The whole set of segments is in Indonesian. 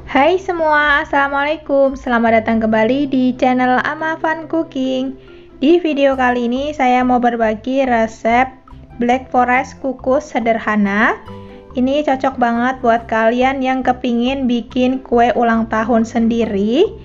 Hai semua, Assalamualaikum. Selamat datang kembali di channel Ama Fun Cooking. Di video kali ini saya mau berbagi resep Black Forest kukus sederhana. Ini cocok banget buat kalian yang kepingin bikin kue ulang tahun sendiri.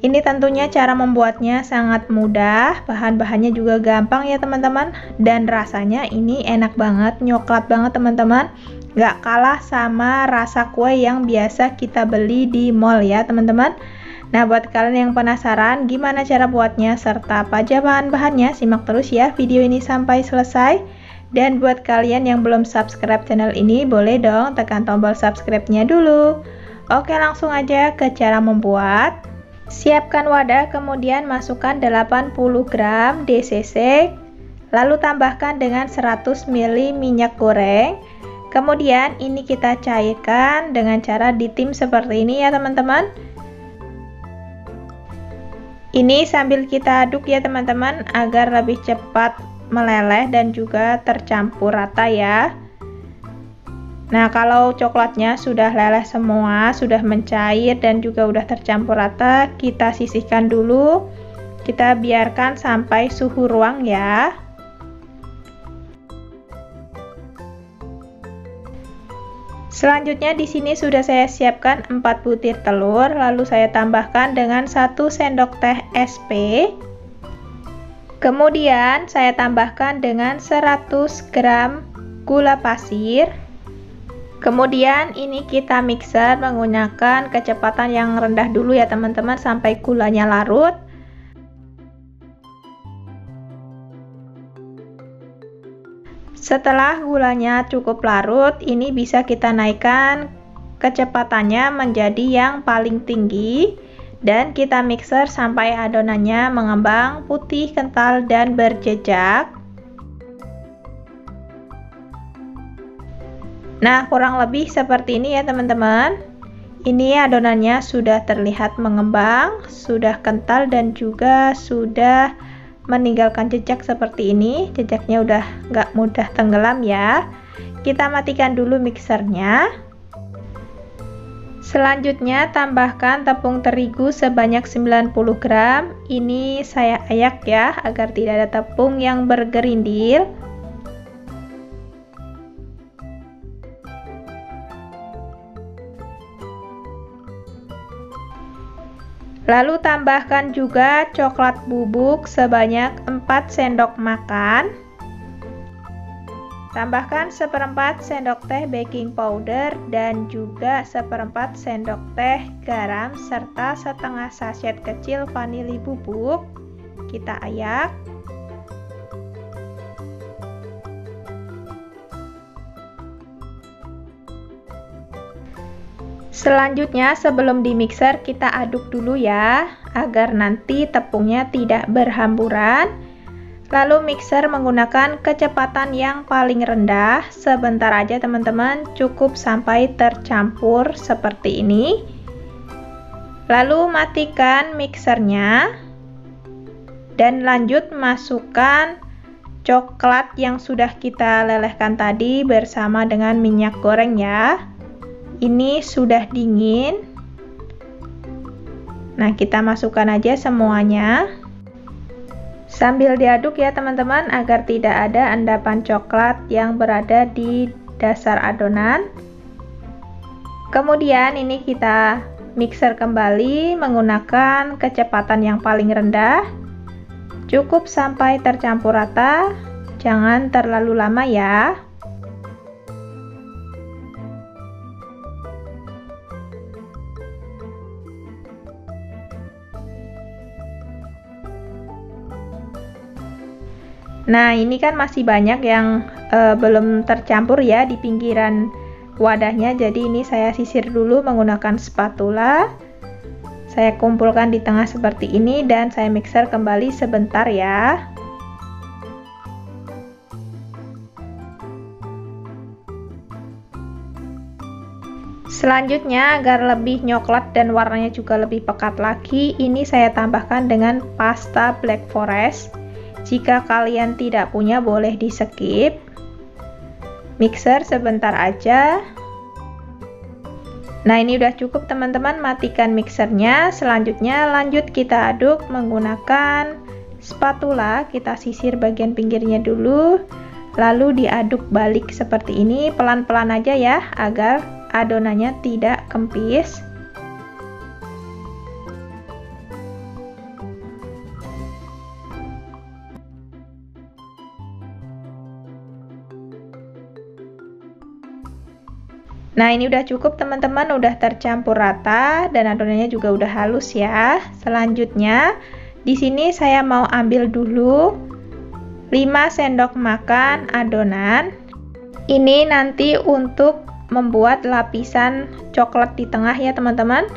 Ini tentunya cara membuatnya sangat mudah, bahan-bahannya juga gampang ya teman-teman. Dan rasanya ini enak banget, nyoklat banget teman-teman. Gak kalah sama rasa kue yang biasa kita beli di mall ya teman-teman. Nah, buat kalian yang penasaran gimana cara buatnya serta apa aja bahan-bahannya, simak terus ya video ini sampai selesai. Dan buat kalian yang belum subscribe channel ini, boleh dong tekan tombol subscribe-nya dulu. Oke, langsung aja ke cara membuat. Siapkan wadah, kemudian masukkan 80 gram DCC, lalu tambahkan dengan 100 ml minyak goreng. Kemudian ini kita cairkan dengan cara ditim seperti ini ya teman-teman. Ini sambil kita aduk ya teman-teman agar lebih cepat meleleh dan juga tercampur rata ya. Nah, kalau coklatnya sudah leleh semua, sudah mencair dan juga udah tercampur rata, kita sisihkan dulu. Kita biarkan sampai suhu ruang ya. Selanjutnya di sini sudah saya siapkan 4 butir telur, lalu saya tambahkan dengan 1 sendok teh SP. Kemudian saya tambahkan dengan 100 gram gula pasir. Kemudian ini kita mixer menggunakan kecepatan yang rendah dulu ya teman-teman sampai gulanya larut. Setelah gulanya cukup larut, ini bisa kita naikkan kecepatannya menjadi yang paling tinggi dan kita mixer sampai adonannya mengembang putih, kental, dan berjejak. Nah, kurang lebih seperti ini ya teman-teman. Ini adonannya sudah terlihat mengembang, sudah kental, dan juga sudah meninggalkan jejak seperti ini. Jejaknya udah nggak mudah tenggelam ya. Kita matikan dulu mixernya. Selanjutnya tambahkan tepung terigu sebanyak 90 gram. Ini saya ayak ya agar tidak ada tepung yang bergerindil. Lalu tambahkan juga coklat bubuk sebanyak 4 sendok makan. Tambahkan seperempat sendok teh baking powder dan juga seperempat sendok teh garam serta setengah sachet kecil vanili bubuk. Kita ayak. Selanjutnya sebelum di mixer kita aduk dulu ya agar nanti tepungnya tidak berhamburan. Lalu mixer menggunakan kecepatan yang paling rendah, sebentar aja teman-teman, cukup sampai tercampur seperti ini. Lalu matikan mixernya dan lanjut masukkan coklat yang sudah kita lelehkan tadi bersama dengan minyak goreng ya. Ini sudah dingin. Nah, kita masukkan aja semuanya. Sambil diaduk ya teman-teman agar tidak ada endapan coklat yang berada di dasar adonan. Kemudian ini kita mixer kembali menggunakan kecepatan yang paling rendah. Cukup sampai tercampur rata. Jangan terlalu lama ya. Nah, ini kan masih banyak yang belum tercampur ya di pinggiran wadahnya. Jadi ini saya sisir dulu menggunakan spatula. Saya kumpulkan di tengah seperti ini dan saya mixer kembali sebentar ya. Selanjutnya agar lebih nyoklat dan warnanya juga lebih pekat lagi, ini saya tambahkan dengan pasta Black Forest. Jika kalian tidak punya boleh di skip. Mixer sebentar aja. Nah, ini udah cukup teman-teman, matikan mixernya. Selanjutnya lanjut kita aduk menggunakan spatula. Kita sisir bagian pinggirnya dulu, lalu diaduk balik seperti ini, pelan-pelan aja ya, agar adonannya tidak kempis. Nah, ini udah cukup teman-teman, udah tercampur rata dan adonannya juga udah halus ya. Selanjutnya di sini saya mau ambil dulu 5 sendok makan adonan. Ini nanti untuk membuat lapisan coklat di tengah ya teman-teman.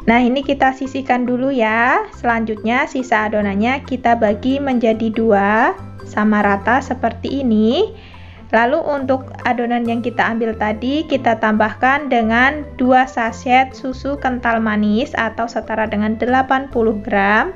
Nah, ini kita sisihkan dulu ya. Selanjutnya sisa adonannya kita bagi menjadi 2 sama rata seperti ini. Lalu untuk adonan yang kita ambil tadi kita tambahkan dengan 2 sachet susu kental manis atau setara dengan 80 gram.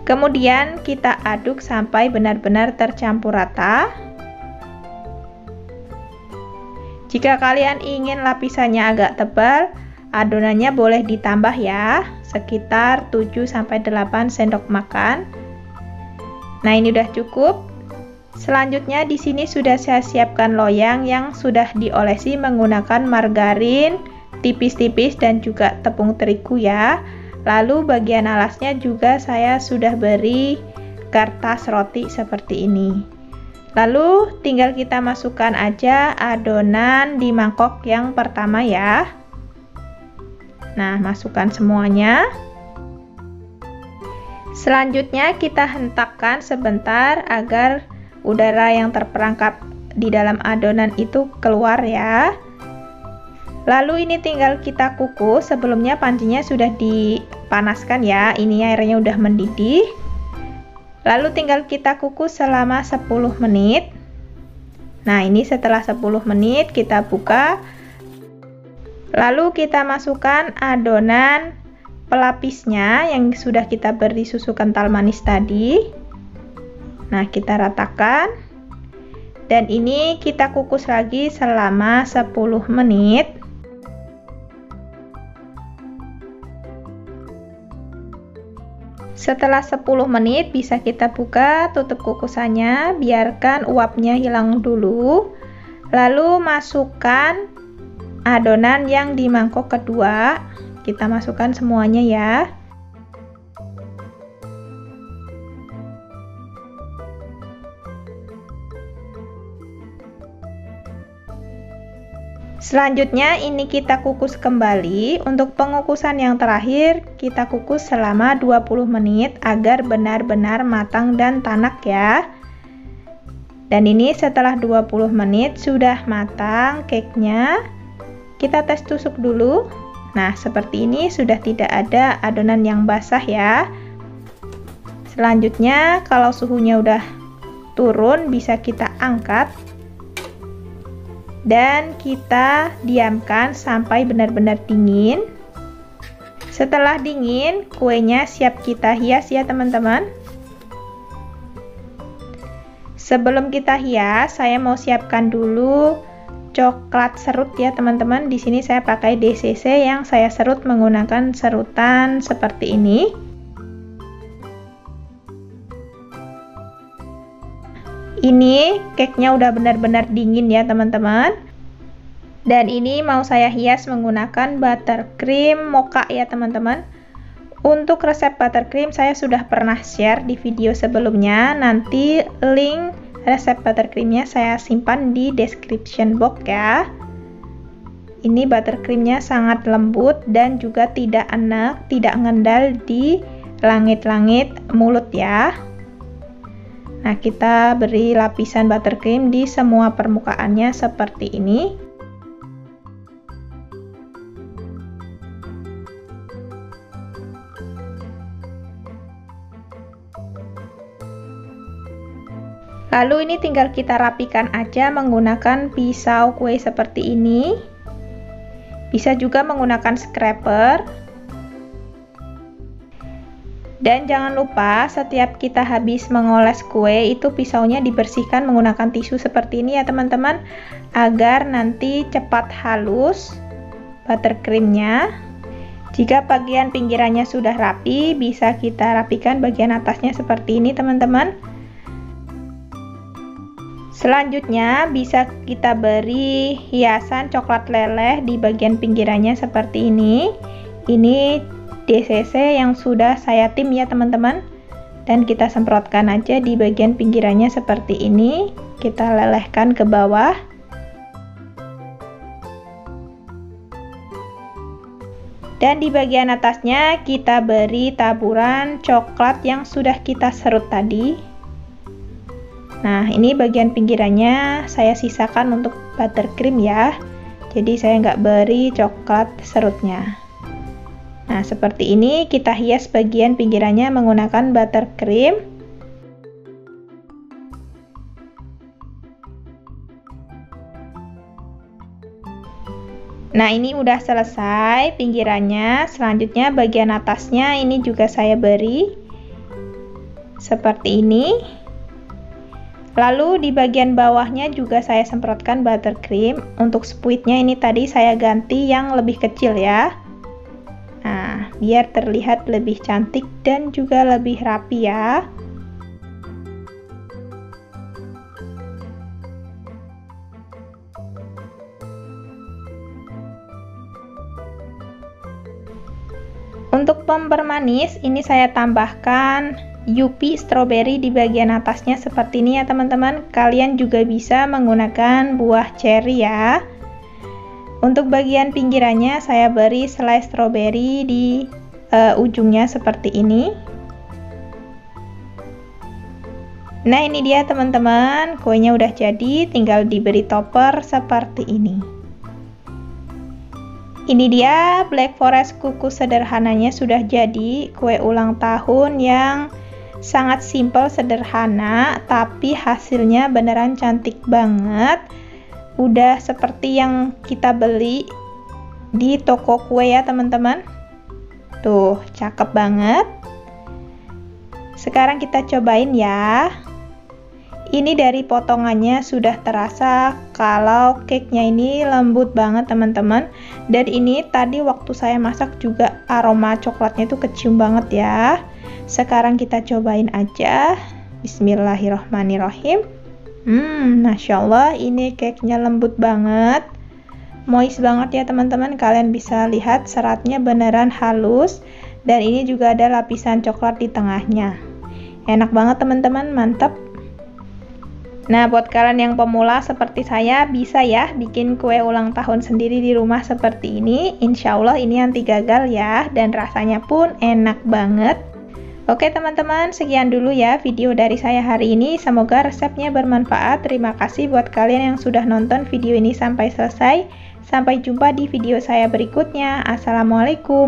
Kemudian kita aduk sampai benar-benar tercampur rata. Jika kalian ingin lapisannya agak tebal, adonannya boleh ditambah ya, sekitar 7-8 sendok makan. Nah, ini udah cukup. Selanjutnya di sini sudah saya siapkan loyang yang sudah diolesi menggunakan margarin tipis-tipis dan juga tepung terigu ya. Lalu bagian alasnya juga saya sudah beri kertas roti seperti ini. Lalu tinggal kita masukkan aja adonan di mangkok yang pertama ya. Nah, masukkan semuanya. Selanjutnya kita hentakkan sebentar agar udara yang terperangkap di dalam adonan itu keluar ya. Lalu ini tinggal kita kukus. Sebelumnya pancinya sudah dipanaskan ya. Ini airnya udah mendidih. Lalu tinggal kita kukus selama 10 menit. Nah, ini setelah 10 menit kita buka. Lalu kita masukkan adonan pelapisnya yang sudah kita beri susu kental manis tadi. Nah, kita ratakan. Dan ini kita kukus lagi selama 10 menit. Setelah 10 menit bisa kita buka, tutup kukusannya, biarkan uapnya hilang dulu. Lalu masukkan adonan yang di mangkok kedua. Kita masukkan semuanya ya. Selanjutnya ini kita kukus kembali. Untuk pengukusan yang terakhir kita kukus selama 20 menit agar benar-benar matang dan tanak ya. Dan ini setelah 20 menit sudah matang cake-nya. Kita tes tusuk dulu. Nah, seperti ini sudah tidak ada adonan yang basah ya. Selanjutnya kalau suhunya udah turun bisa kita angkat dan kita diamkan sampai benar-benar dingin. Setelah dingin, kuenya siap kita hias ya teman-teman. Sebelum kita hias, saya mau siapkan dulu coklat serut ya teman-teman. Di sini saya pakai DCC yang saya serut menggunakan serutan seperti ini. Ini cake-nya udah benar-benar dingin ya teman-teman. Dan ini mau saya hias menggunakan buttercream mocha ya teman-teman. Untuk resep buttercream saya sudah pernah share di video sebelumnya. Nanti link resep buttercreamnya saya simpan di description box ya. Ini buttercreamnya sangat lembut dan juga tidak enak, tidak ngendal di langit-langit mulut ya. Nah, kita beri lapisan buttercream di semua permukaannya seperti ini. Lalu ini tinggal kita rapikan aja menggunakan pisau kue seperti ini. Bisa juga menggunakan scraper. Dan jangan lupa setiap kita habis mengoles kue itu pisaunya dibersihkan menggunakan tisu seperti ini ya teman-teman, agar nanti cepat halus buttercreamnya. Jika bagian pinggirannya sudah rapi, bisa kita rapikan bagian atasnya seperti ini teman-teman. Selanjutnya bisa kita beri hiasan coklat leleh di bagian pinggirannya seperti ini. Ini DCC yang sudah saya tim ya teman-teman, dan kita semprotkan aja di bagian pinggirannya seperti ini, kita lelehkan ke bawah. Dan di bagian atasnya kita beri taburan coklat yang sudah kita serut tadi. Nah, ini bagian pinggirannya saya sisakan untuk buttercream ya, jadi saya nggak beri coklat serutnya. Nah, seperti ini kita hias bagian pinggirannya menggunakan buttercream. Nah, ini udah selesai pinggirannya. Selanjutnya bagian atasnya ini juga saya beri seperti ini. Lalu di bagian bawahnya juga saya semprotkan buttercream. Untuk spuitnya ini tadi saya ganti yang lebih kecil ya. Nah, biar terlihat lebih cantik dan juga lebih rapi ya. Untuk pembermanis ini saya tambahkan Yupi strawberry di bagian atasnya seperti ini ya teman-teman. Kalian juga bisa menggunakan buah cherry ya. Untuk bagian pinggirannya saya beri selai stroberi di ujungnya seperti ini. Nah, ini dia teman-teman, kuenya udah jadi, tinggal diberi topper seperti ini. Ini dia Black Forest kukus sederhananya sudah jadi, kue ulang tahun yang sangat simple sederhana, tapi hasilnya beneran cantik banget. Udah seperti yang kita beli di toko kue ya teman-teman. Tuh, cakep banget. Sekarang kita cobain ya. Ini dari potongannya sudah terasa kalau cake-nya ini lembut banget teman-teman. Dan ini tadi waktu saya masak juga aroma coklatnya itu kecium banget ya. Sekarang kita cobain aja. Bismillahirrahmanirrahim. Masya Allah, ini cake-nya lembut banget, moist banget ya teman-teman. Kalian bisa lihat seratnya beneran halus, dan ini juga ada lapisan coklat di tengahnya. Enak banget teman-teman, mantap. Nah, buat kalian yang pemula seperti saya, bisa ya bikin kue ulang tahun sendiri di rumah seperti ini. Insya Allah ini anti gagal ya, dan rasanya pun enak banget. Oke teman-teman, sekian dulu ya video dari saya hari ini. Semoga resepnya bermanfaat. Terima kasih buat kalian yang sudah nonton video ini sampai selesai. Sampai jumpa di video saya berikutnya. Assalamualaikum.